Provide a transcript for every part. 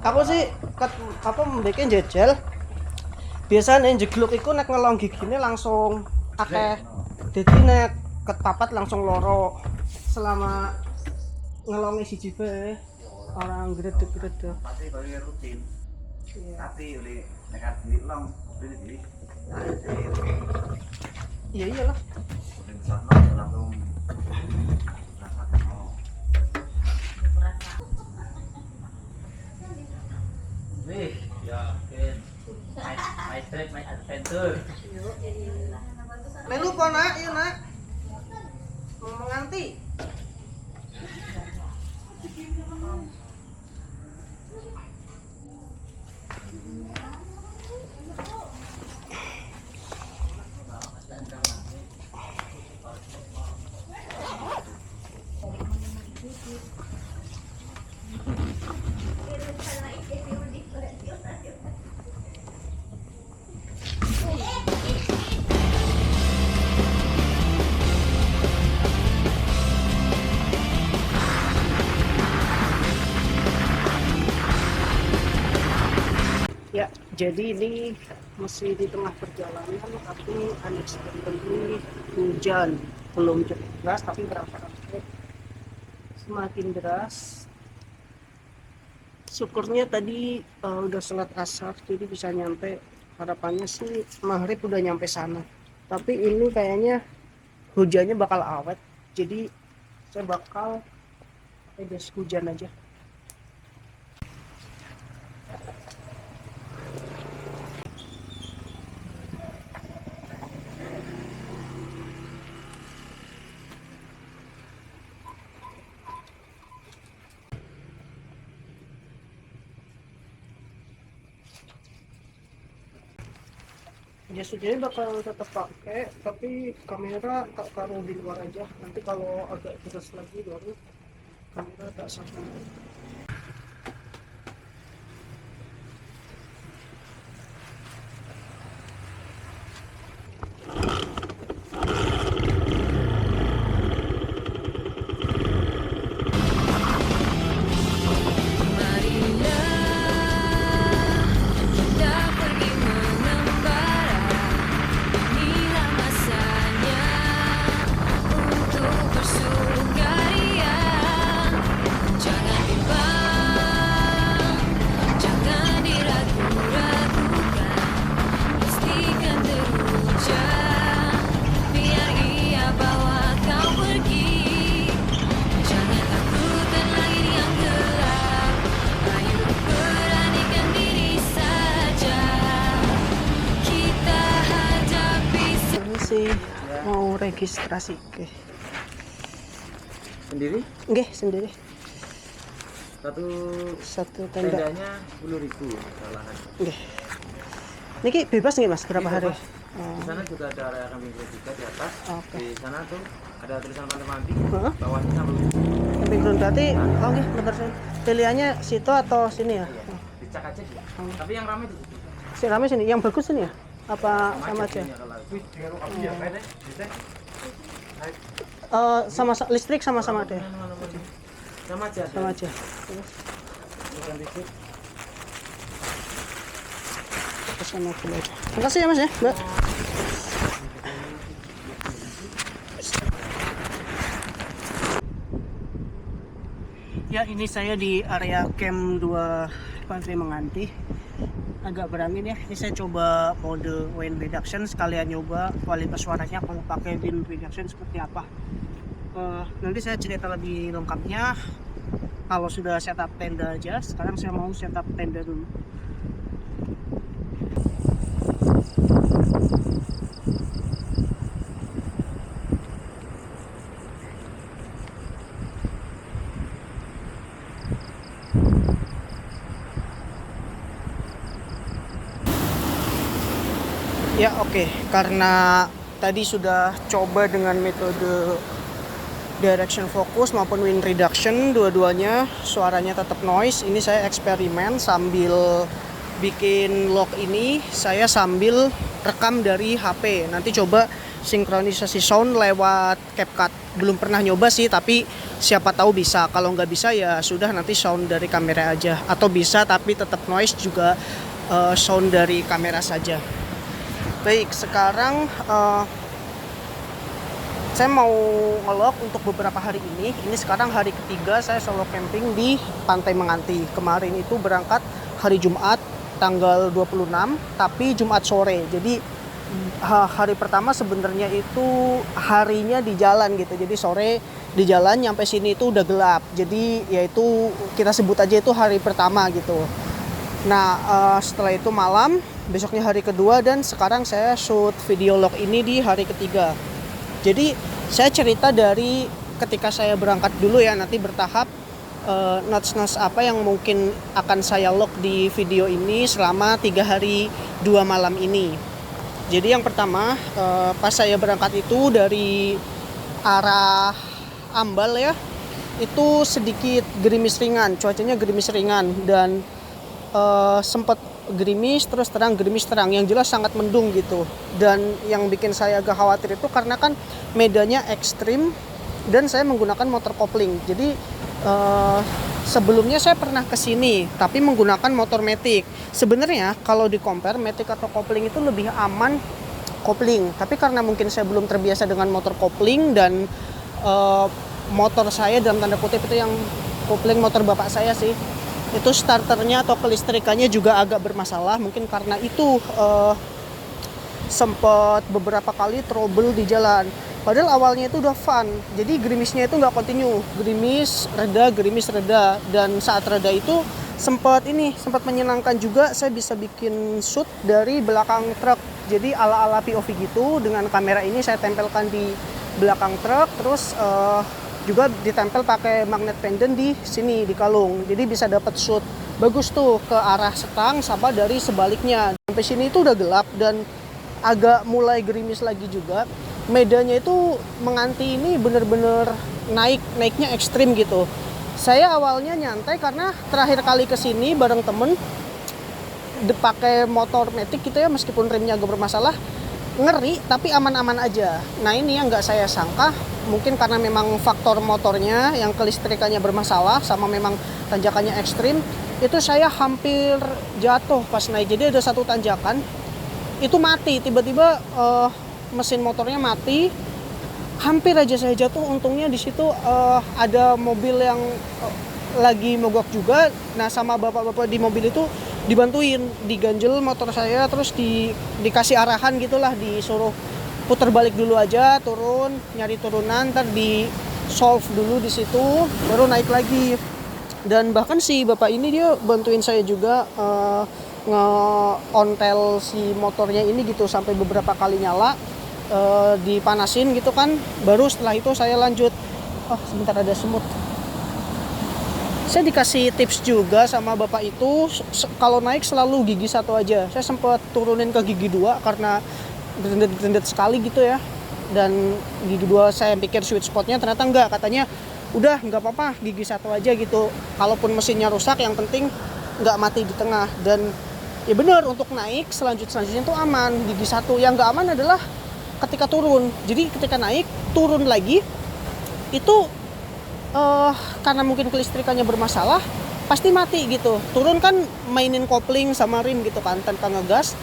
Aku sih apa bikin jejel. Biasanya jegluk iku nek ngelong gigine langsung akeh. Dadi nek ketapat langsung loro. Selama ngelongi siji bae orang gredeg-gredeg. Pasti koyo rutin. Iya. Tapi oleh nek dilong beli. Iya iyalah. Udah sana langsung rasakan mau. Wih, yakin. My trip, my adventure. Melu po nak, iya nak. Mau menganti. Ya, jadi ini masih di tengah perjalanan tapi unexpectedly hujan. Belum deras tapi berapa-berapa semakin deras. Syukurnya tadi udah sholat asar jadi bisa nyampe. Harapannya sih maghrib udah nyampe sana. Tapi ini kayaknya hujannya bakal awet. Jadi saya bakal pakai jas hujan aja. Jas hujannya bakal tetap pakai, tapi kamera tak taruh di luar aja. Nanti kalau agak deras lagi baru kamera tak sama. Mau registrasi ke Sendiri? nggih sendiri Satu tenda tendanya 10.000 salahan. nggih niki bebas nggih mas berapa hari? Di sana juga ada area camping juga di atas. Oke. Di sana tuh ada tulisan Pantai Mandi. Heeh. Bawahnya sambil Camping ground berarti oh nggih bener sih. Pilihannya situ atau sini ya? dicak aja ya. Tapi yang ramai di situ. Si rame sini, yang bagus sini ya? Apa sama aja? Sama listrik sama-sama deh. Sama aja. Sama aja. Terus ke sana dulu aja. Makasih ya mas ya, mbak. Ya ini saya di area camp 2 Pantai Menganti. Agak berangin ya, ini saya coba mode wind reduction sekalian nyoba kualitas suaranya kalau pakai wind reduction seperti apa. Nanti saya cerita lebih lengkapnya kalau sudah setup tenda aja. Sekarang saya mau setup tenda dulu. Ya oke, karena tadi sudah coba dengan metode direction focus maupun wind reduction, dua-duanya suaranya tetap noise. Ini saya eksperimen sambil bikin log ini, saya sambil rekam dari HP. Nanti coba sinkronisasi sound lewat CapCut. belum pernah nyoba sih, tapi siapa tahu bisa. Kalau nggak bisa ya sudah, nanti sound dari kamera aja, atau bisa tapi tetap noise juga, sound dari kamera saja. Baik, sekarang saya mau ngelog untuk beberapa hari ini. Ini sekarang hari ketiga saya solo camping di Pantai Menganti. Kemarin itu berangkat hari Jumat tanggal 26, tapi Jumat sore. Jadi hari pertama sebenarnya itu harinya di jalan gitu. Jadi sore di jalan, nyampe sini itu udah gelap. Jadi yaitu kita sebut aja itu hari pertama gitu. Nah, setelah itu malam, besoknya hari kedua, dan sekarang saya shoot video log ini di hari ketiga. Jadi saya cerita dari ketika saya berangkat dulu ya, nanti bertahap notes-notes apa yang mungkin akan saya log di video ini selama 3 hari 2 malam ini. Jadi yang pertama, pas saya berangkat itu dari arah Ambal ya, itu sedikit gerimis ringan, cuacanya gerimis ringan, dan sempat gerimis terus terang, gerimis terang, yang jelas sangat mendung gitu. Dan yang bikin saya agak khawatir itu karena kan medannya ekstrim dan saya menggunakan motor kopling. Jadi sebelumnya saya pernah kesini tapi menggunakan motor Matic. Sebenarnya kalau di compare Matic atau kopling itu lebih aman kopling, tapi karena mungkin saya belum terbiasa dengan motor kopling, dan motor saya dalam tanda kutip itu yang kopling motor bapak saya sih, itu starternya atau kelistrikannya juga agak bermasalah. Mungkin karena itu sempat beberapa kali trouble di jalan. Padahal awalnya itu udah fun, jadi gerimisnya itu nggak continue, gerimis reda, dan saat reda itu sempat menyenangkan juga. Saya bisa bikin shoot dari belakang truk, jadi ala-ala POV gitu. Dengan kamera ini saya tempelkan di belakang truk, terus juga ditempel pakai magnet pendant di sini di kalung, jadi bisa dapat shoot bagus tuh ke arah Setang sama dari sebaliknya. Sampai sini itu udah gelap dan agak mulai gerimis lagi juga. Medannya itu Menganti ini bener-bener naiknya ekstrim gitu. Saya awalnya nyantai karena terakhir kali kesini bareng temen pakai motor Matic gitu ya, meskipun remnya agak bermasalah, ngeri tapi aman-aman aja. Nah ini yang nggak saya sangka, mungkin karena memang faktor motornya yang kelistrikannya bermasalah sama memang tanjakannya ekstrim, itu saya hampir jatuh pas naik. Jadi ada satu tanjakan itu mati, tiba-tiba mesin motornya mati, hampir aja saya jatuh. Untungnya di situ ada mobil yang lagi mogok juga. Nah sama bapak-bapak di mobil itu dibantuin, diganjel motor saya, terus dikasih arahan gitulah, disuruh putar balik dulu aja, turun, nyari turunan, ntar di solve dulu di situ, baru naik lagi. Dan bahkan si bapak ini dia bantuin saya juga nge-ontel si motornya ini gitu sampai beberapa kali nyala, dipanasin gitu kan, baru setelah itu saya lanjut. Sebentar, ada semut. Saya dikasih tips juga sama bapak itu, kalau naik selalu gigi 1 aja. Saya sempat turunin ke gigi 2 karena gerendet sekali gitu ya, dan gigi 2 saya pikir sweet spotnya, ternyata enggak. Katanya udah nggak apa-apa, gigi 1 aja gitu, kalaupun mesinnya rusak yang penting nggak mati di tengah. Dan ya benar, untuk naik selanjutnya itu aman, gigi 1. Yang nggak aman adalah ketika turun. Jadi ketika naik turun lagi itu karena mungkin kelistrikannya bermasalah, pasti mati gitu. Turun kan mainin kopling sama rim gitu kan tanpa ngegas.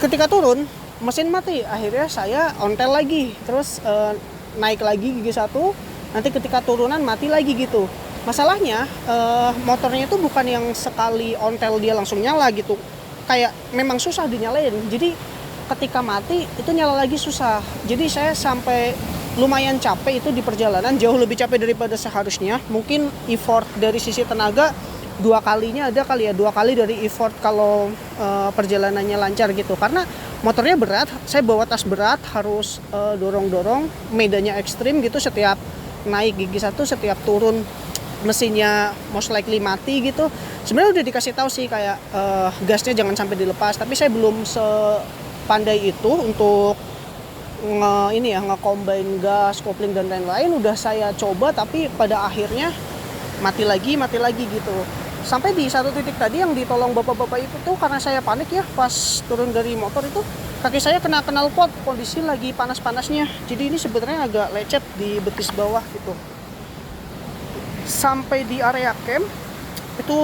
Ketika turun mesin mati, akhirnya saya ontel lagi, terus naik lagi gigi 1, nanti ketika turunan mati lagi gitu. Masalahnya motornya itu bukan yang sekali ontel dia langsung nyala gitu, kayak memang susah dinyalain. Jadi ketika mati itu nyala lagi susah. Jadi saya sampai lumayan capek itu di perjalanan, jauh lebih capek daripada seharusnya. Mungkin effort dari sisi tenaga 2 kalinya ada kali ya, 2 kali dari effort kalau perjalanannya lancar gitu. Karena motornya berat, saya bawa tas berat, harus dorong-dorong, medannya ekstrim gitu. Setiap naik gigi 1, setiap turun mesinnya most likely mati gitu. Sebenarnya udah dikasih tahu sih kayak gasnya jangan sampai dilepas, tapi saya belum sepandai itu untuk nge-combine gas, kopling dan lain-lain. Udah saya coba tapi pada akhirnya mati lagi gitu. Sampai di satu titik tadi yang ditolong bapak-bapak itu tuh, karena saya panik ya pas turun dari motor itu, kaki saya kena knalpot, kondisi lagi panas-panasnya. Jadi ini sebenarnya agak lecet di betis bawah gitu. Sampai di area camp itu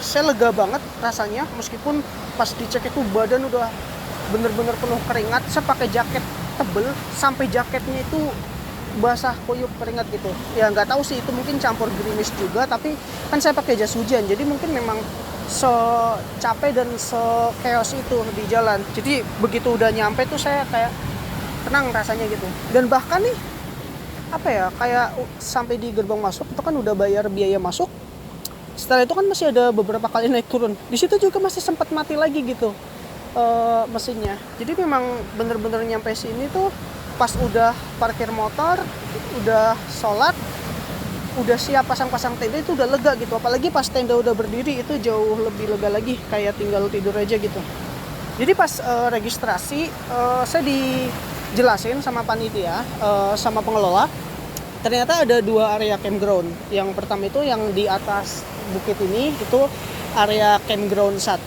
saya lega banget rasanya, meskipun pas dicek itu badan udah bener-bener penuh keringat. Saya pakai jaket tebel sampai jaketnya itu basah kuyup keringat gitu. Ya nggak tahu sih, itu mungkin campur gerimis juga, tapi kan saya pakai jas hujan, jadi mungkin memang secapek dan se-chaos itu di jalan. Jadi begitu udah nyampe tuh saya kayak tenang rasanya gitu. Dan bahkan nih apa ya, kayak sampai di gerbang masuk itu kan udah bayar biaya masuk. Setelah itu kan masih ada beberapa kali naik turun. Di situ juga masih sempat mati lagi gitu mesinnya. Jadi memang bener-bener nyampe sini tuh pas udah parkir motor, udah sholat, udah siap pasang-pasang tenda itu udah lega gitu. Apalagi pas tenda udah berdiri itu jauh lebih lega lagi, kayak tinggal tidur aja gitu. Jadi pas registrasi saya dijelasin sama panitia, sama pengelola, ternyata ada 2 area campground. Yang pertama itu yang di atas bukit ini, itu area campground 1,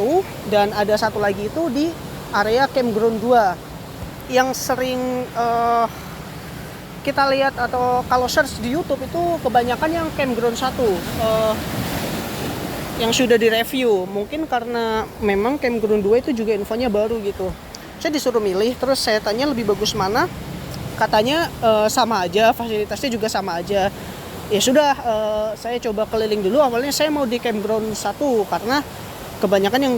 dan ada satu lagi itu di area campground 2 yang sering kita lihat atau kalau search di YouTube itu kebanyakan yang campground 1 yang sudah direview. Mungkin karena memang campground 2 itu juga infonya baru gitu. Saya disuruh milih, terus saya tanya lebih bagus mana. Katanya sama aja, fasilitasnya juga sama aja. Ya sudah, saya coba keliling dulu. Awalnya saya mau di campground 1 karena kebanyakan yang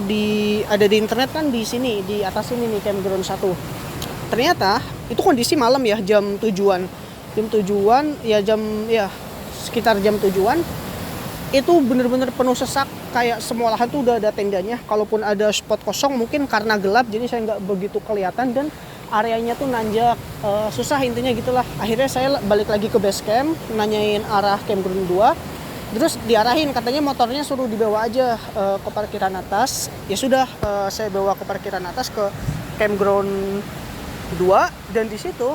ada di internet kan di sini, di atas ini nih campground 1. Ternyata itu kondisi malam ya, jam 7-an. Sekitar jam 7-an. Itu bener-bener penuh sesak, kayak semua lahan tuh udah ada tendanya. Kalaupun ada spot kosong mungkin karena gelap jadi saya nggak begitu kelihatan, dan areanya tuh nanjak, susah intinya gitulah. Akhirnya saya balik lagi ke base camp, nanyain arah campground 2, terus diarahin katanya motornya suruh dibawa aja ke parkiran atas. Ya sudah, saya bawa ke parkiran atas ke campground 2, dan di situ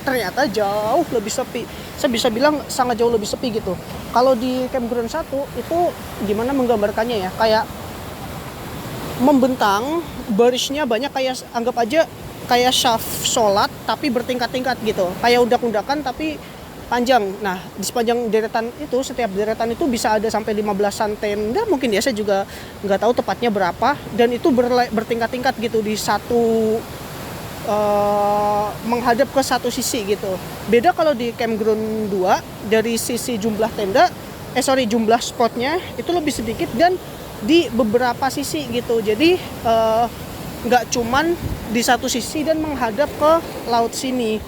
ternyata jauh lebih sepi. Saya bisa bilang sangat jauh lebih sepi gitu. Kalau di campground 1 itu gimana menggambarkannya ya, kayak membentang, barisnya banyak, kayak anggap aja kayak shaft sholat tapi bertingkat-tingkat gitu, kayak undak-undakan tapi panjang. Nah di sepanjang deretan itu, setiap deretan itu bisa ada sampai 15-an tenda mungkin ya, saya juga nggak tahu tepatnya berapa, dan itu bertingkat-tingkat gitu di satu menghadap ke satu sisi gitu. Beda kalau di campground 2, dari sisi jumlah jumlah spotnya itu lebih sedikit dan di beberapa sisi gitu. Jadi nggak cuman di satu sisi dan menghadap ke laut sini.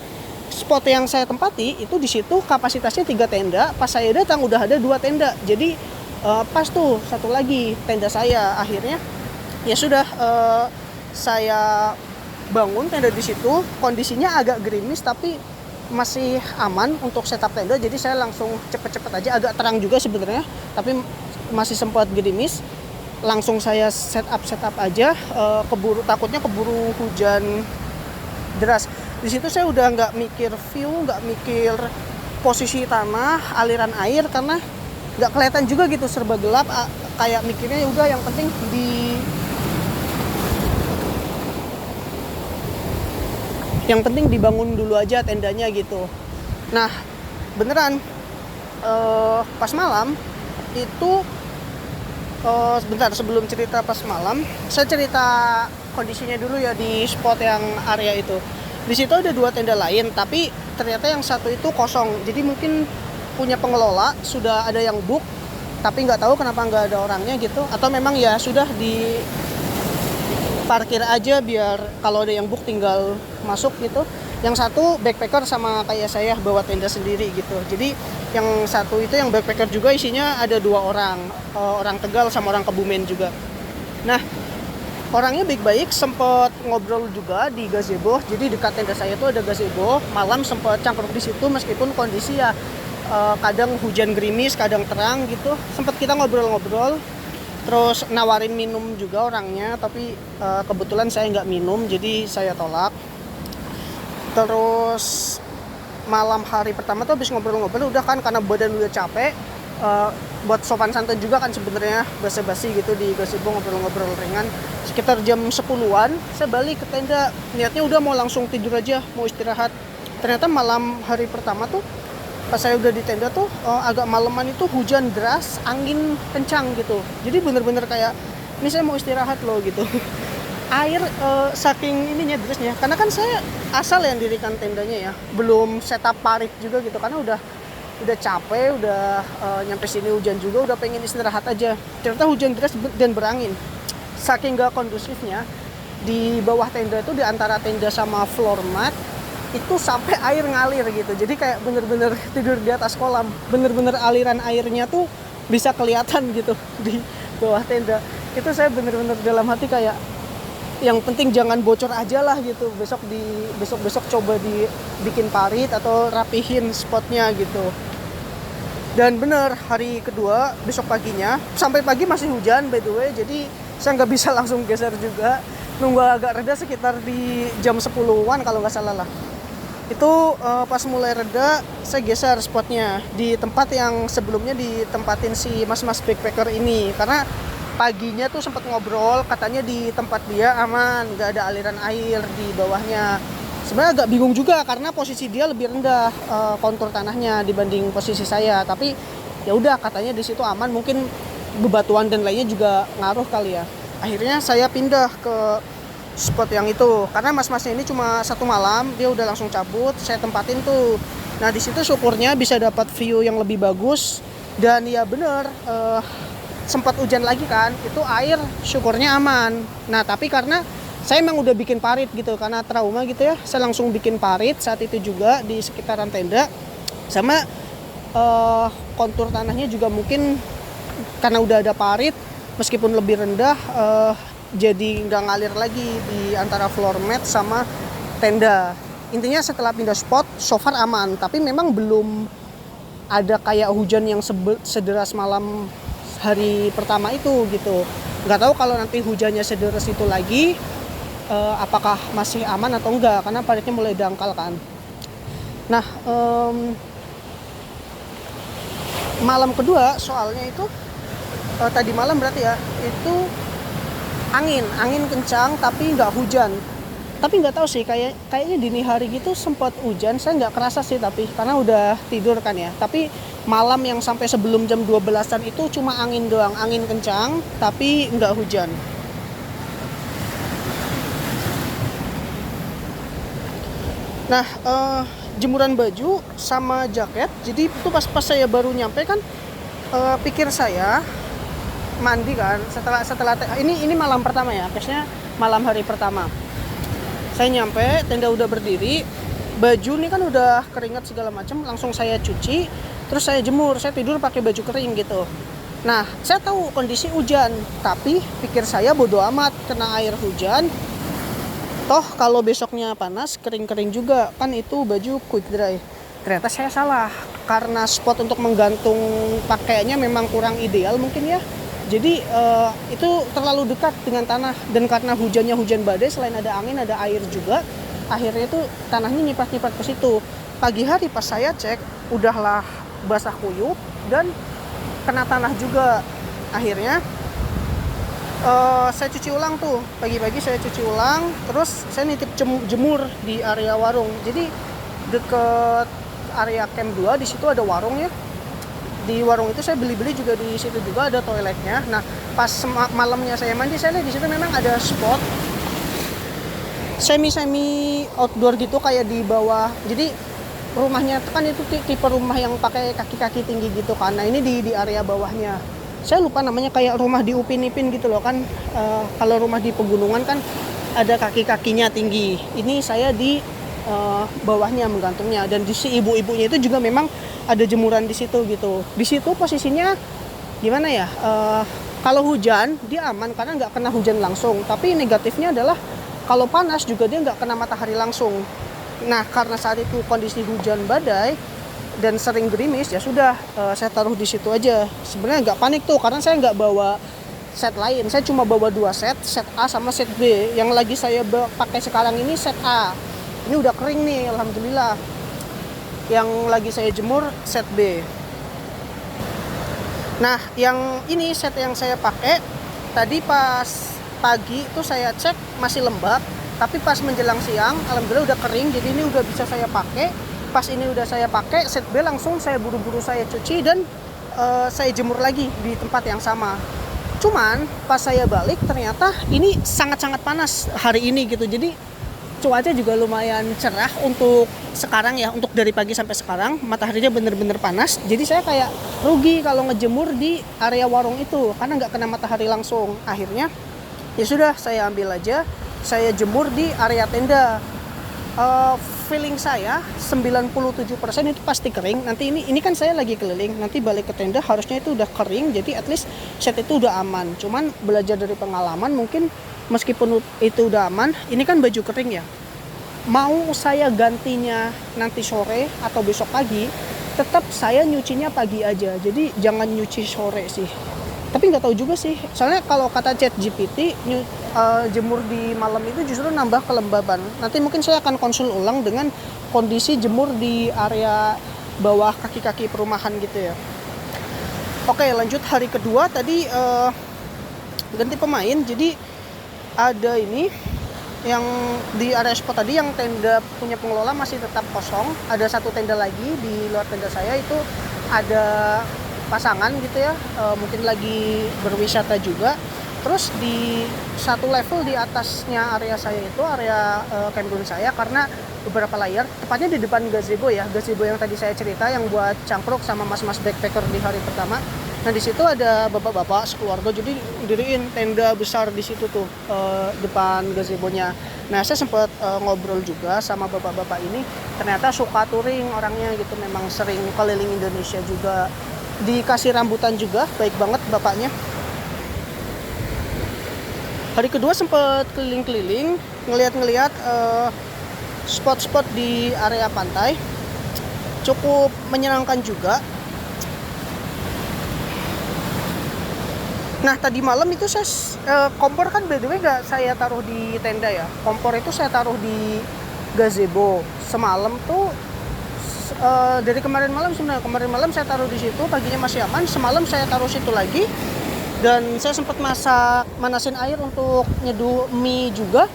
Spot yang saya tempati itu di situ kapasitasnya 3 tenda. Pas saya datang udah ada 2 tenda. Jadi pas tuh satu lagi tenda saya. Akhirnya ya sudah, saya bangun tenda di situ. Kondisinya agak gerimis tapi masih aman untuk setup tenda. Jadi saya langsung cepet-cepet aja. Agak terang juga sebenarnya, tapi masih sempat gerimis. Langsung saya setup aja, takutnya keburu hujan deras. Di situ saya udah nggak mikir view, nggak mikir posisi tanah, aliran air, karena nggak kelihatan juga gitu, serba gelap. Kayak mikirnya udah yang penting dibangun dulu aja tendanya gitu. Nah beneran pas malam itu, sebentar sebelum cerita pas malam, saya cerita kondisinya dulu ya di spot yang area itu. Di situ ada 2 tenda lain, tapi ternyata yang satu itu kosong. Jadi mungkin punya pengelola, sudah ada yang book, tapi nggak tahu kenapa nggak ada orangnya gitu. Atau memang ya sudah di parkir aja biar kalau ada yang book tinggal masuk gitu. Yang satu backpacker sama kayak saya bawa tenda sendiri gitu. Jadi yang satu itu yang backpacker juga isinya ada 2 orang, orang Tegal sama orang Kebumen juga. Nah orangnya baik-baik, sempet ngobrol juga di gazebo. Jadi dekat tenda saya tuh ada gazebo. Malam sempet cangkruk di situ meskipun kondisi ya kadang hujan gerimis, kadang terang gitu. Sempet kita ngobrol-ngobrol. Terus nawarin minum juga orangnya, tapi kebetulan saya nggak minum, jadi saya tolak. Terus malam hari pertama tuh habis ngobrol-ngobrol udah kan, karena badan udah capek, buat sopan santun juga kan sebenarnya, basa-basi gitu di gazebo, ngobrol-ngobrol ringan. Sekitar jam 10-an saya balik ke tenda, niatnya udah mau langsung tidur aja, mau istirahat. Ternyata malam hari pertama tuh pas saya udah di tenda tuh agak maleman itu hujan deras, angin kencang gitu. Jadi bener-bener kayak ini saya mau istirahat loh gitu. Air saking ininya derasnya, karena kan saya asal yang dirikan tendanya ya, belum setup parit juga gitu, karena udah capek, udah nyampe sini hujan juga, udah pengen istirahat aja. Ternyata hujan deras dan berangin. Saking gak kondusifnya, di bawah tenda itu, di antara tenda sama floor mat itu sampai air ngalir gitu. Jadi kayak bener-bener tidur di atas kolam, bener-bener aliran airnya tuh bisa kelihatan gitu di bawah tenda. Itu saya bener-bener dalam hati kayak yang penting jangan bocor aja lah gitu. Besok coba dibikin parit atau rapihin spotnya gitu. Dan bener, hari kedua besok paginya sampai pagi masih hujan by the way, jadi saya nggak bisa langsung geser juga, nunggu agak reda sekitar di jam 10-an kalau nggak salah lah. Itu pas mulai reda saya geser spotnya di tempat yang sebelumnya ditempatin si mas-mas backpacker ini, karena paginya tuh sempat ngobrol, katanya di tempat dia aman, nggak ada aliran air di bawahnya. Sebenarnya agak bingung juga karena posisi dia lebih rendah kontur tanahnya dibanding posisi saya, tapi ya udah katanya di situ aman, mungkin bebatuan dan lainnya juga ngaruh kali ya. Akhirnya saya pindah ke spot yang itu karena mas-masnya ini cuma 1 malam, dia udah langsung cabut, saya tempatin tuh. Nah di situ syukurnya bisa dapat view yang lebih bagus, dan ya bener sempat hujan lagi kan, itu air syukurnya aman. Nah tapi karena saya emang udah bikin parit gitu, karena trauma gitu ya, saya langsung bikin parit saat itu juga di sekitaran tenda. Sama kontur tanahnya juga mungkin karena udah ada parit, meskipun lebih rendah jadi nggak ngalir lagi di antara floor mat sama tenda. Intinya setelah pindah spot, so far aman, tapi memang belum ada kayak hujan yang sederas malam hari pertama itu gitu. Nggak tahu kalau nanti hujannya sederas itu lagi, apakah masih aman atau enggak, karena paritnya mulai dangkal kan. Nah malam kedua soalnya itu tadi malam berarti ya, itu angin kencang tapi nggak hujan. Tapi nggak tahu sih, kayaknya dini hari gitu sempat hujan, saya nggak kerasa sih, tapi karena udah tidur kan ya. Tapi malam yang sampai sebelum jam 12-an itu cuma angin doang, angin kencang tapi nggak hujan. Nah, jemuran baju sama jaket. Jadi itu pas saya baru nyampe kan, pikir saya mandi kan. Setelah ini malam pertama ya, biasanya malam hari pertama. Saya nyampe, tenda udah berdiri, baju nih kan udah keringat segala macam, langsung saya cuci, terus saya jemur. Saya tidur pakai baju kering gitu. Nah, saya tahu kondisi hujan, tapi pikir saya bodo amat kena air hujan. Toh kalau besoknya panas, kering-kering juga kan, itu baju quick dry. Ternyata saya salah, karena spot untuk menggantung pakaiannya memang kurang ideal mungkin ya. Jadi itu terlalu dekat dengan tanah, dan karena hujannya hujan badai, selain ada angin ada air juga, akhirnya itu tanahnya nyipat-nyipat ke situ. Pagi hari pas saya cek, udahlah basah kuyup dan kena tanah juga. Akhirnya saya cuci ulang tuh, pagi-pagi saya cuci ulang, terus saya nitip jemur di area warung. Jadi deket area camp 2 di situ ada warung ya. Di warung itu saya beli juga, di situ juga ada toiletnya. Nah, pas malamnya saya mandi, saya lihat di situ memang ada spot semi outdoor gitu, kayak di bawah. Jadi rumahnya kan itu tipe rumah yang pakai kaki-kaki tinggi gitu kan. Nah, ini di area bawahnya. Saya lupa namanya, kayak rumah di Upin Ipin gitu loh kan. Kalau rumah di pegunungan kan ada kaki-kakinya tinggi. Ini saya di bawahnya menggantungnya, dan di si ibu-ibunya itu juga memang ada jemuran di situ gitu. Di situ posisinya gimana ya? Kalau hujan dia aman karena nggak kena hujan langsung. Tapi negatifnya adalah kalau panas juga dia nggak kena matahari langsung. Nah, karena saat itu kondisi hujan badai dan sering gerimis, ya sudah saya taruh di situ aja. Sebenarnya nggak panik tuh, karena saya nggak bawa set lain. Saya cuma bawa 2 set A sama set B. Yang lagi saya pakai sekarang ini set A. Ini udah kering nih, alhamdulillah. Yang lagi saya jemur set B. Nah, yang ini set yang saya pakai tadi pas pagi itu saya cek masih lembab, tapi pas menjelang siang alhamdulillah udah kering, jadi ini udah bisa saya pakai. Pas ini udah saya pakai, set B langsung saya buru-buru saya cuci dan saya jemur lagi di tempat yang sama. Cuman pas saya balik ternyata ini sangat-sangat panas hari ini gitu. Jadi cuaca juga lumayan cerah untuk sekarang ya, untuk dari pagi sampai sekarang mataharinya bener-bener panas. Jadi saya kayak rugi kalau ngejemur di area warung itu karena nggak kena matahari langsung. Akhirnya ya sudah, saya ambil aja, saya jemur di area tenda. Feeling saya 97% itu pasti kering. Nanti ini kan saya lagi keliling, nanti balik ke tenda harusnya itu udah kering, jadi at least set itu udah aman. Cuman belajar dari pengalaman, mungkin meskipun itu udah aman, ini kan baju kering ya, mau saya gantinya nanti sore atau besok pagi, tetap saya nyucinya pagi aja. Jadi jangan nyuci sore sih. Tapi nggak tahu juga sih, soalnya kalau kata ChatGPT jemur di malam itu justru nambah kelembaban. Nanti mungkin saya akan konsul ulang dengan kondisi jemur di area bawah kaki-kaki perumahan gitu ya. Oke, lanjut hari kedua tadi ganti pemain. Jadi ada ini yang di area spot tadi, yang tenda punya pengelola masih tetap kosong. Ada satu tenda lagi di luar tenda saya, itu ada pasangan gitu ya, mungkin lagi berwisata juga. Terus di satu level di atasnya area saya itu area campground saya, karena beberapa layar, tepatnya di depan gazebo ya, gazebo yang tadi saya cerita yang buat cangkruk sama mas-mas backpacker di hari pertama. Nah di situ ada bapak-bapak sekeluarga, jadi diriin tenda besar di situ tuh depan gazebonya. Nah saya sempat ngobrol juga sama bapak-bapak ini, ternyata suka touring orangnya gitu, memang sering keliling Indonesia juga, dikasih rambutan juga, baik banget bapaknya. Hari kedua sempat keliling-keliling, ngeliat-ngeliat spot-spot di area pantai, cukup menyenangkan juga. Nah tadi malam itu saya kompor kan by the way nggak saya taruh di tenda ya, kompor itu saya taruh di gazebo. Semalam tuh dari kemarin malam sebenarnya, kemarin malam saya taruh di situ, paginya masih aman. Semalam saya taruh situ lagi, dan saya sempat manasin air untuk nyeduh mie juga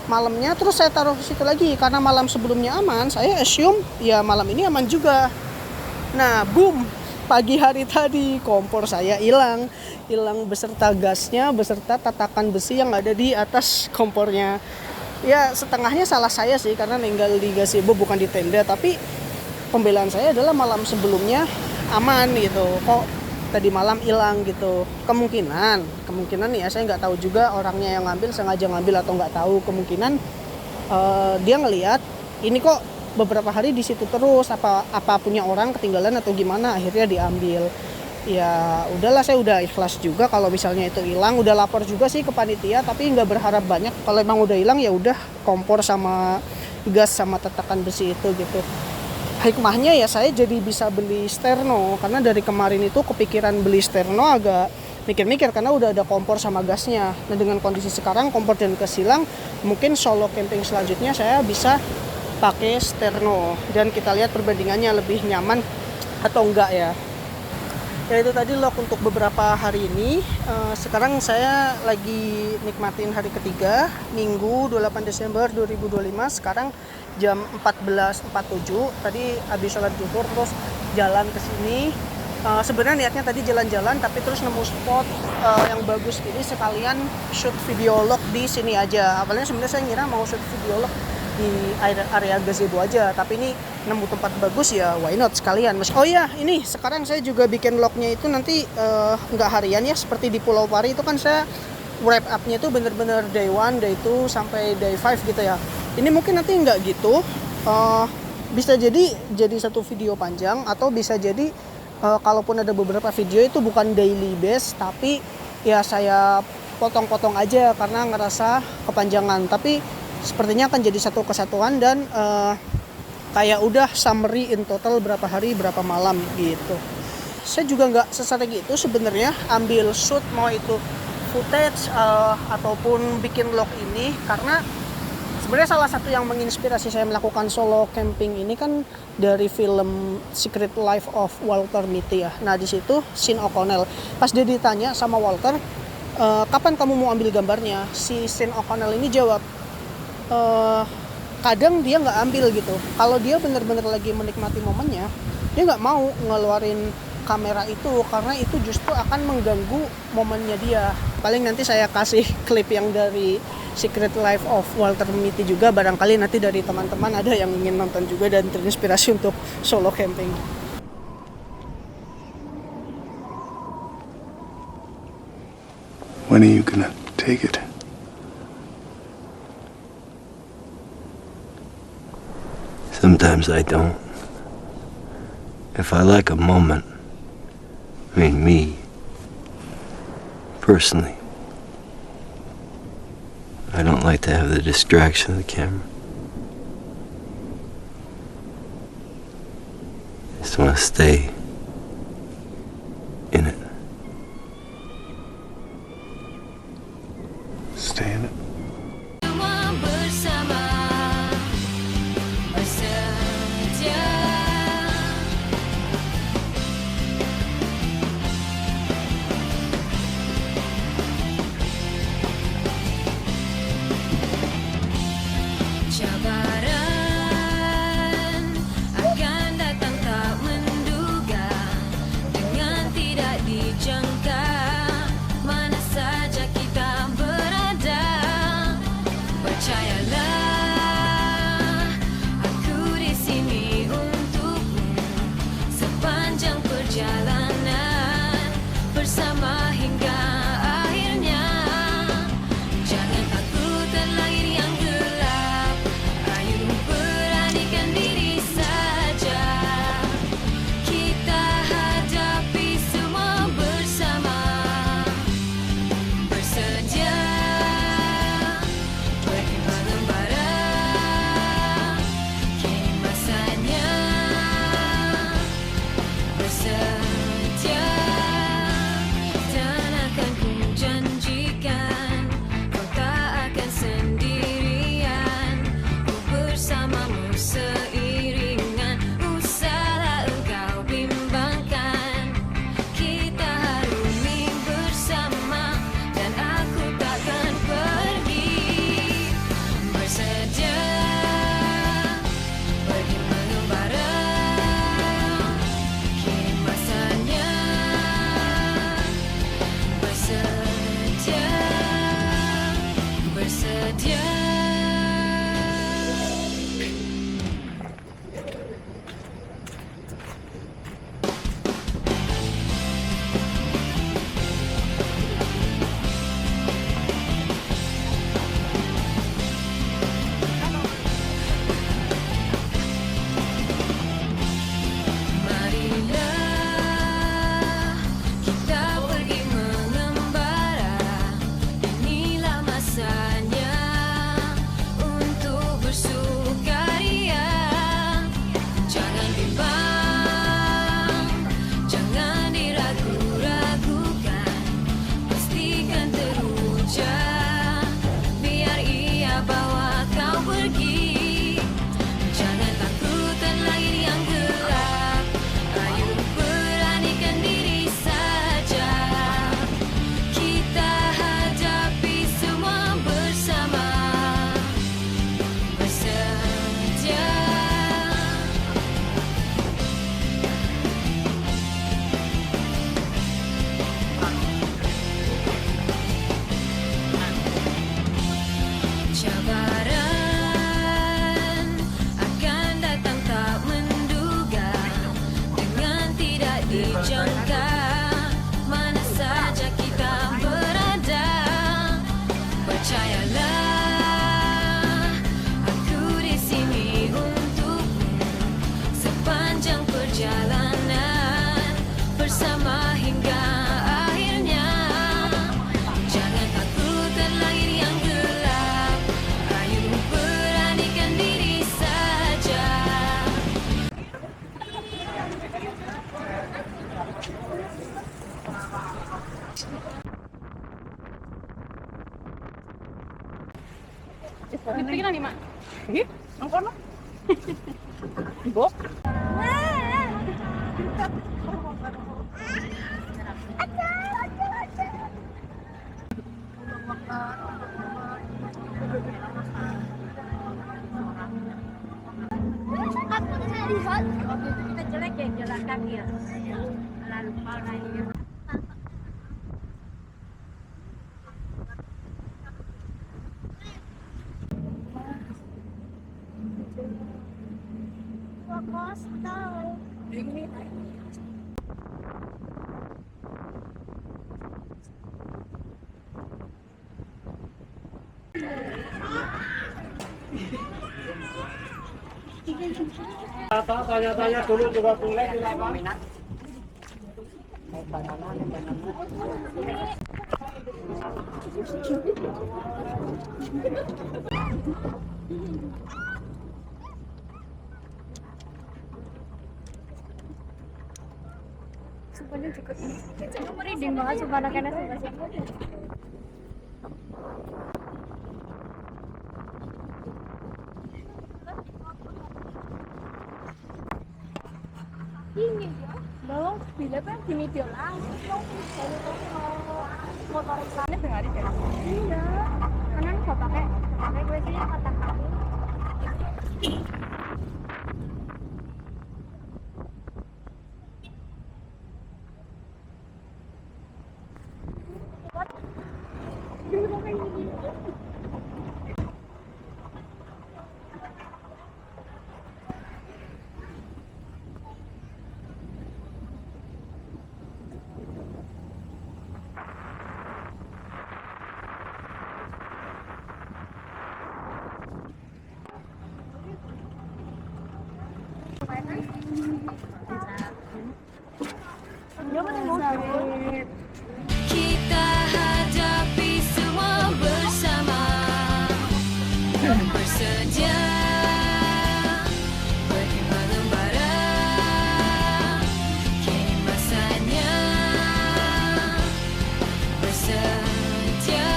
malamnya. Terus saya taruh di situ lagi karena malam sebelumnya aman, saya assume ya malam ini aman juga. Nah boom, pagi hari tadi kompor saya hilang beserta gasnya, beserta tatakan besi yang ada di atas kompornya. Ya setengahnya salah saya sih, karena ninggal di gazebo bukan di tenda, tapi pembelaan saya adalah malam sebelumnya aman gitu, kok tadi malam hilang gitu. Kemungkinan nih ya, saya nggak tahu juga orangnya yang ngambil sengaja ngambil atau nggak tahu. Kemungkinan dia ngelihat ini kok beberapa hari di situ terus, apa punya orang ketinggalan atau gimana, akhirnya diambil. Ya udahlah, saya udah ikhlas juga kalau misalnya itu hilang. Udah lapor juga sih ke panitia, tapi nggak berharap banyak. Kalau emang udah hilang ya udah, kompor sama gas sama tatakan besi itu gitu. Hikmahnya ya saya jadi bisa beli sterno, karena dari kemarin itu kepikiran beli sterno, agak mikir-mikir karena udah ada kompor sama gasnya. Nah dengan kondisi sekarang kompor dan gas hilang, mungkin solo camping selanjutnya saya bisa pakai sterno, dan kita lihat perbandingannya lebih nyaman atau enggak ya. Ya itu tadi log untuk beberapa hari ini. Sekarang saya lagi nikmatin hari ketiga, Minggu 28 Desember 2025. Sekarang jam 14.47. Tadi habis sholat zuhur terus jalan ke sini. Sebenarnya niatnya tadi jalan-jalan, tapi terus nemu spot yang bagus ini, sekalian shoot video log di sini aja. Awalnya sebenarnya saya ngira mau shoot video log di area gazebo aja, tapi ini nemu tempat bagus ya, why not sekalian. Oh iya, ini sekarang saya juga bikin lognya itu nanti nggak harian ya, seperti di Pulau Pari itu kan saya wrap up-nya itu bener-bener day 1, day 2 sampai day 5 gitu ya. Ini mungkin nanti nggak gitu, bisa jadi satu video panjang, atau bisa jadi kalaupun ada beberapa video itu bukan daily base, tapi ya saya potong-potong aja karena ngerasa kepanjangan. Tapi sepertinya akan jadi satu kesatuan, dan kayak udah summary in total berapa hari berapa malam gitu. Saya juga nggak sestrategi itu sebenarnya ambil shoot mau itu footage ataupun bikin log ini, karena Sebenarnya salah satu yang menginspirasi saya melakukan solo camping ini kan dari film Secret Life of Walter Mitty ya. Nah di situ Sean O'Connell, pas dia ditanya sama Walter, kapan kamu mau ambil gambarnya? Si Sean O'Connell ini jawab, kadang dia nggak ambil gitu. Kalau dia benar-benar lagi menikmati momennya, dia nggak mau ngeluarin kamera itu karena itu justru akan mengganggu momennya dia. Paling nanti saya kasih klip yang dari Secret Life of Walter Mitty juga, barangkali nanti dari teman-teman ada yang ingin nonton juga dan terinspirasi untuk solo camping. When are you gonna take it? Sometimes I don't. If I like a moment, me, personally, I don't like to have the distraction of the camera. I just want to stay in it. Stay in it. Cabaran akan datang tak menduga, dengan tidak dijangka mana saja kita berada. Percayalah, aku di sini untukmu sepanjang perjalanan bersama hingga akhirnya. Jangan takut terlahir yang gelap, ayo beranikan diri saja. Kita hadapi semua bersama. Bersedia pergi mengembara, kini masanya. Bersedia, dan akan ku janjikan kau tak akan sendirian. Ku bersamamu seiringan, usahlah engkau bimbangkan. Kita harumi bersama dan aku takkan pergi. Bersedia pergi mengembara, kini masanya. Bersedia, bersedia. Marilah kita pergi mengembara, inilah masanya untuk bersukaria. Jangan bimbang, jangan diragu-ragukan, pastikan teruja, biar ia bawa kau pergi. Jangan takut terlahir yang gelap, ayo beranikan diri saja. Kita hadapi semua bersama. Bersedia, cabaran akan datang tak menduga, dengan tidak dijangka mana saja kita berada. Percayalah, aku di sini untukmu sepanjang perjalanan bersama hingga akhirnya. Jangan takut terlahir yang gelap, ayo beranikan diri saja. Pikiran nih, Mak. Ang kono. Ibo. Aku udah lihat. Waktu itu kita jelek ya jalan kaki ya. Lalu parah ya. Tanya-tanya dulu juga boleh tidak Pak? Sumpahnya cukup merinding banget sumpah anak-anak sumpah. Ini dia, belum bila kan sini dia langsung motor sana dengar aja. Iya, karena nggak pakai gue sih kata kamu. Kita hadapi semua bersama, bersedia bagi mengembara. Kini masanya bersedia,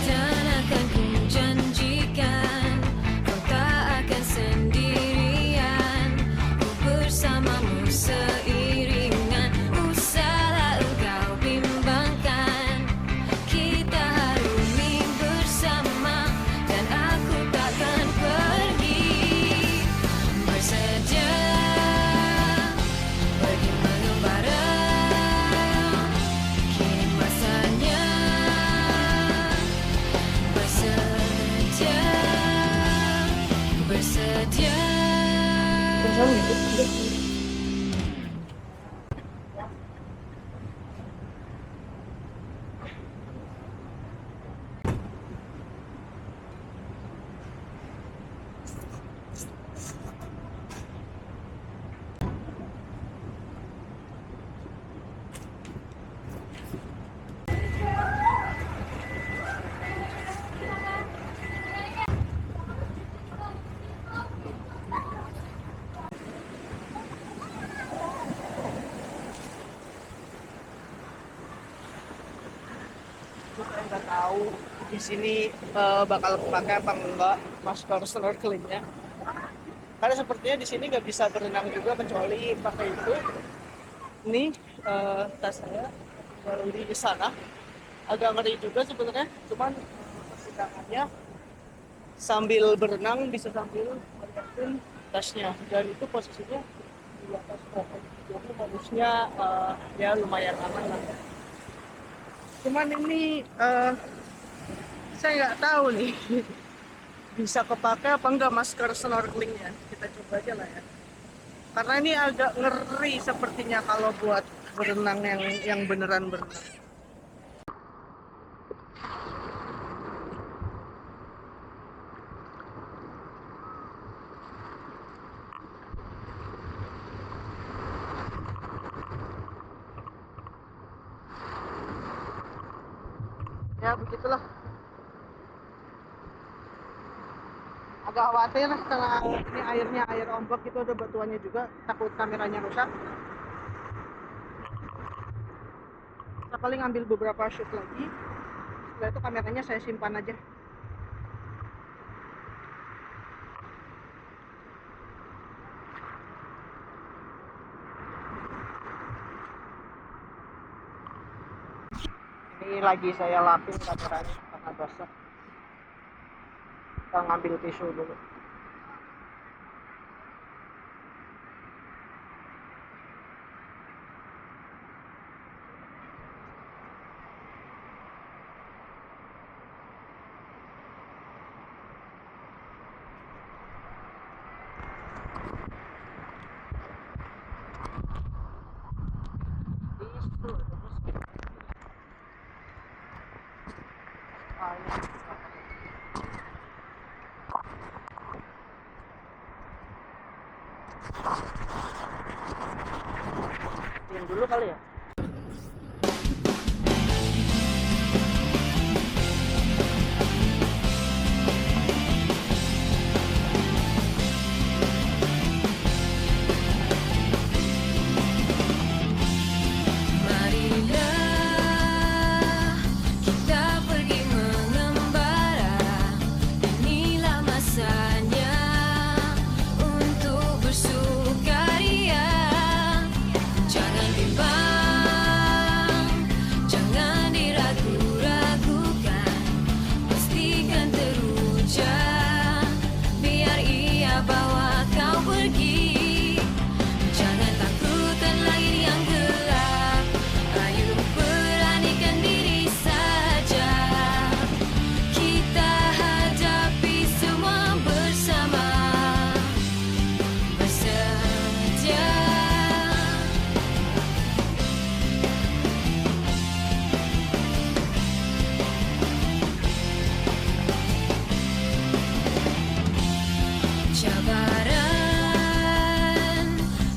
dan akan ku janjikan kau tak akan sendirian. Ku bersamamu seiringan, usahlah engkau bimbangkan. Kita harumi bersama, dan aku takkan pergi. Bersedia pergi mengembara. Kini masanya bersedia, bersedia. Saya nggak tahu di sini bakal pakai apa enggak masker snorkelingnya. Karena sepertinya di sini nggak bisa berenang juga kecuali pakai itu. Ini tas saya baru di sana. Agak ngeri juga sebenarnya, cuman persidangannya sambil berenang bisa sambil melihatin tasnya, dan itu posisinya di atas pohon. Jadi harusnya ya lumayan aman lah. Cuman ini saya nggak tahu nih bisa kepake apa enggak masker snorkelingnya. Kita coba aja lah ya. Karena ini agak ngeri sepertinya kalau buat berenang yang beneran berenang. Ya begitulah, agak khawatir karena ini airnya air ombak, itu ada batuannya juga, takut kameranya rusak. Saya paling ambil beberapa shoot lagi, setelah itu kameranya saya simpan aja. Ini lagi saya lapin kameranya karena basah. Kita ngambil tisu dulu. Tisu terus. Yang dulu kali ya. Marilah kita pergi mengembara. Inilah masanya untuk bersukaria. Jangan bimbang, jangan diragu-ragukan. Pastikan teruja, biar ia bawa kau pergi. Jangan takut dan langit yang gelap. Ayo beranikan diri saja. Kita hadapi semua bersama. Bersedia. Cabaran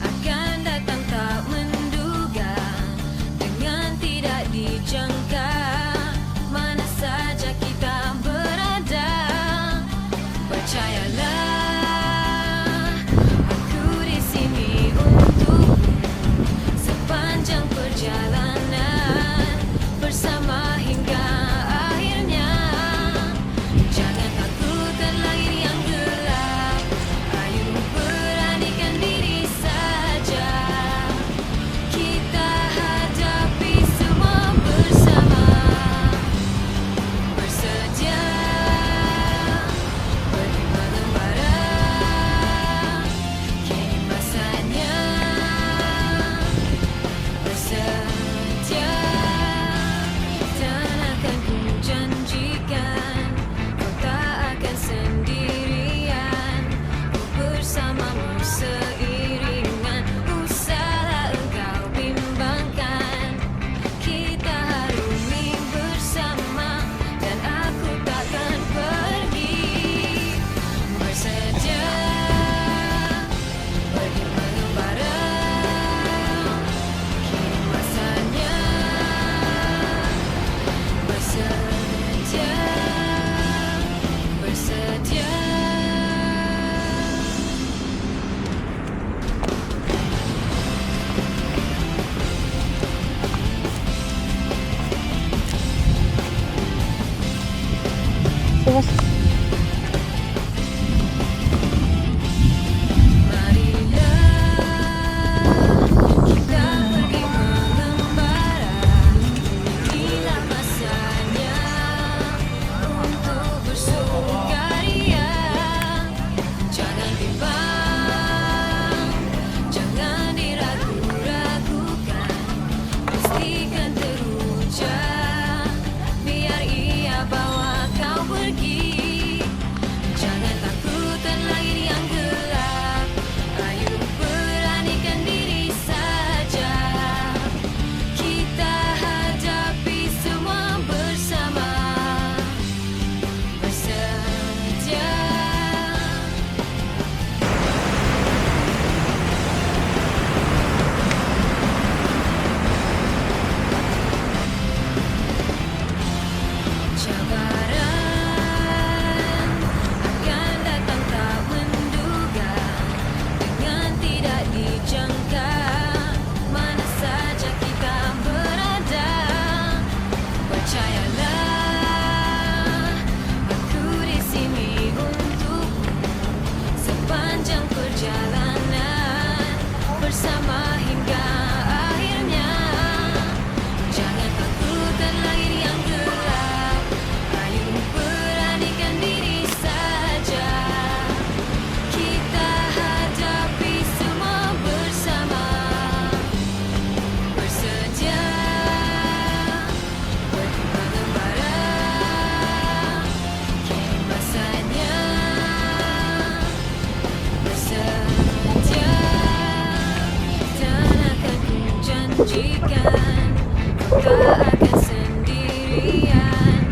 akan datang tak menduga, dengan tidak dijangka. Mana saja kita berada, percayalah aku di sini untukmu sepanjang perjalanan bersama hingga akhirnya. Jangan takut dan langit yang gelap. Ayo beranikan diri saja. Kita hadapi semua bersama. Bersedia pergi mengembara. Kini masanya. Bersedia. janjikan kau tak akan sendirian,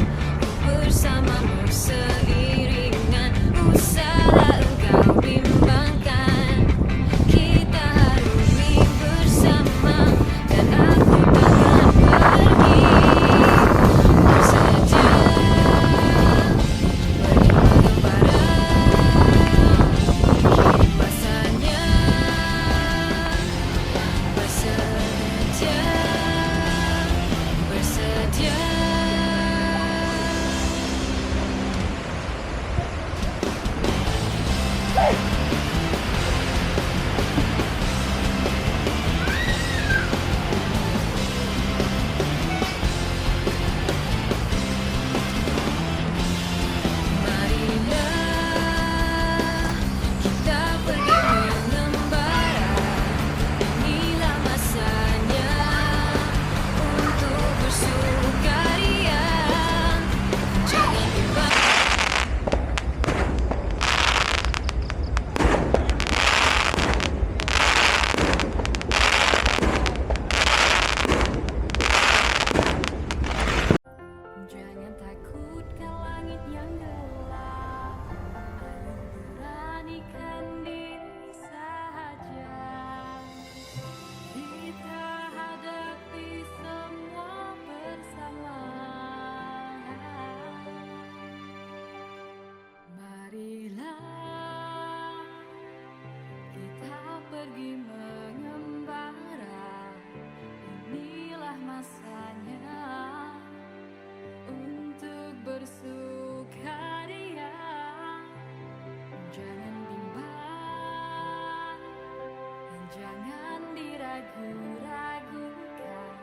bersamamu seiringan. Usahlah engkau bimbangkan, kita harumi bersama, dan aku takkan pergi bersaja, pergi mengembara. Kini masanya bersedia, bersedia. Marilah kita pergi mengembara, inilah masanya untuk bersukaria. Jangan bimbang. Jangan takut ke langit yang gelap, ayo beranikan diri saja. Kita hadapi semua bersama. Marilah kita pergi mengembara, inilah masanya untuk bersukaria. Jangan bimbang, jangan diragu-ragukan,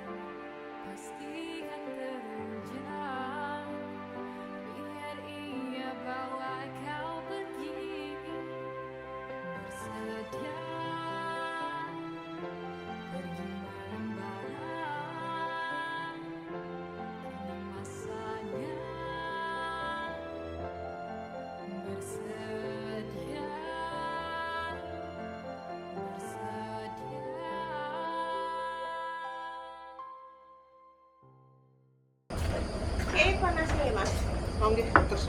pastikan terjang. Biar ia bawa kau pergi bersedia, pergi mengembara. Kini masanya bersedia, bersedia. Panas nih mas. Oke, terus.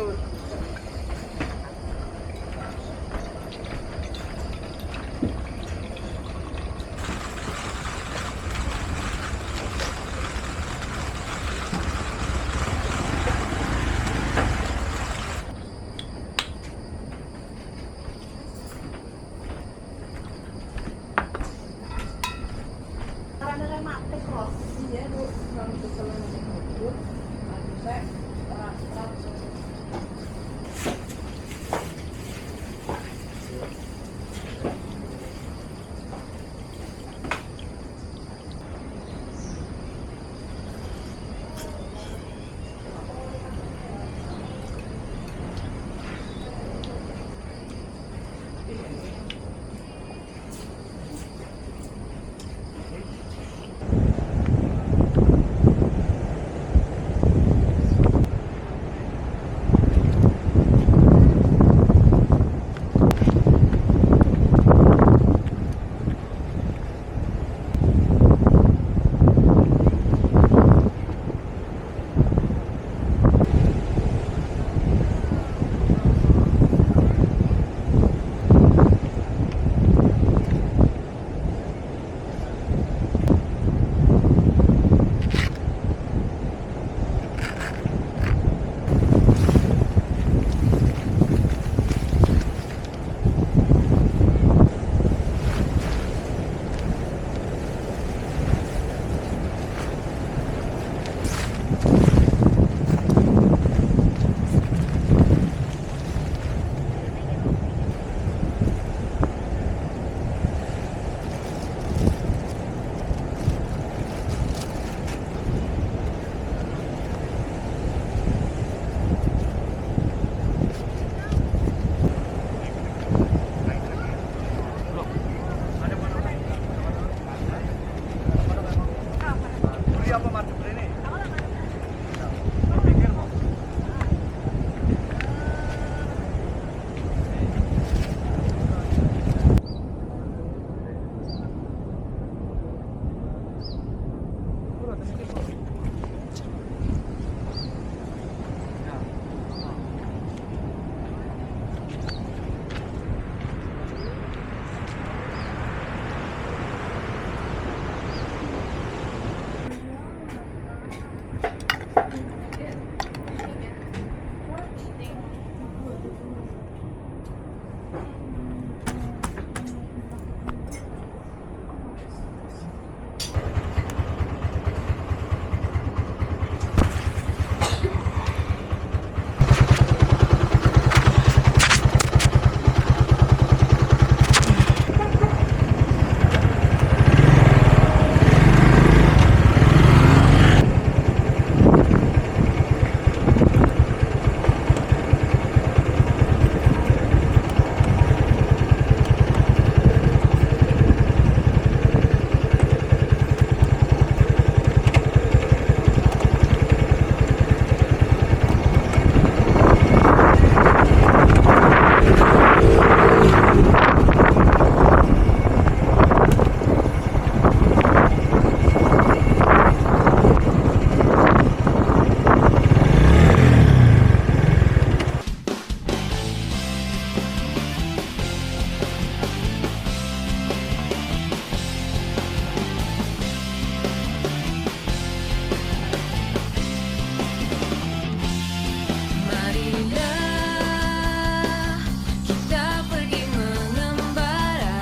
Marilah kita pergi mengembara.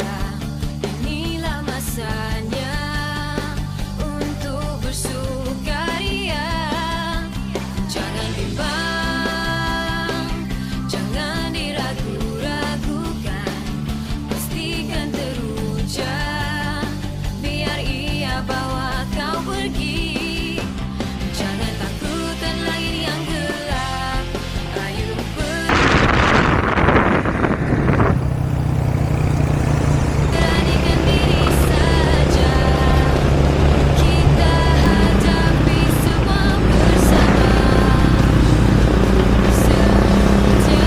Inilah masanya untuk bersukaria. Jangan bimbang, jangan diragu-ragukan. Pastikan teruja, biar ia bawa kau pergi. Jangan takutkan langit yang gelap. Ayo beranikan diri saja. Kita hadapi semua bersama saja.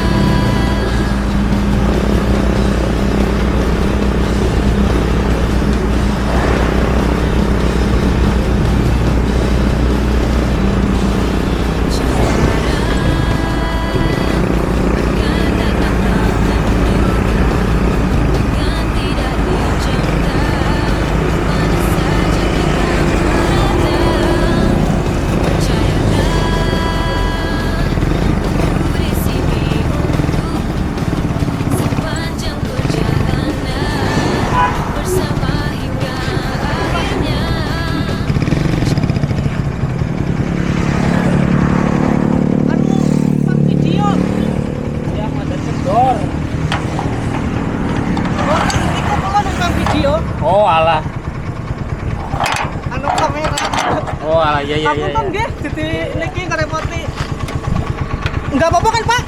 Bersama hingga akhirnya. Aduh, Pak video. Yang ada cendor. Oh, kita kalau nonton video, Oh alah. anu kamera. Oh alah, iya iya Aku iya. kan nggih, jadi niki ngerepoti. Enggak apa-apa kan, Pak?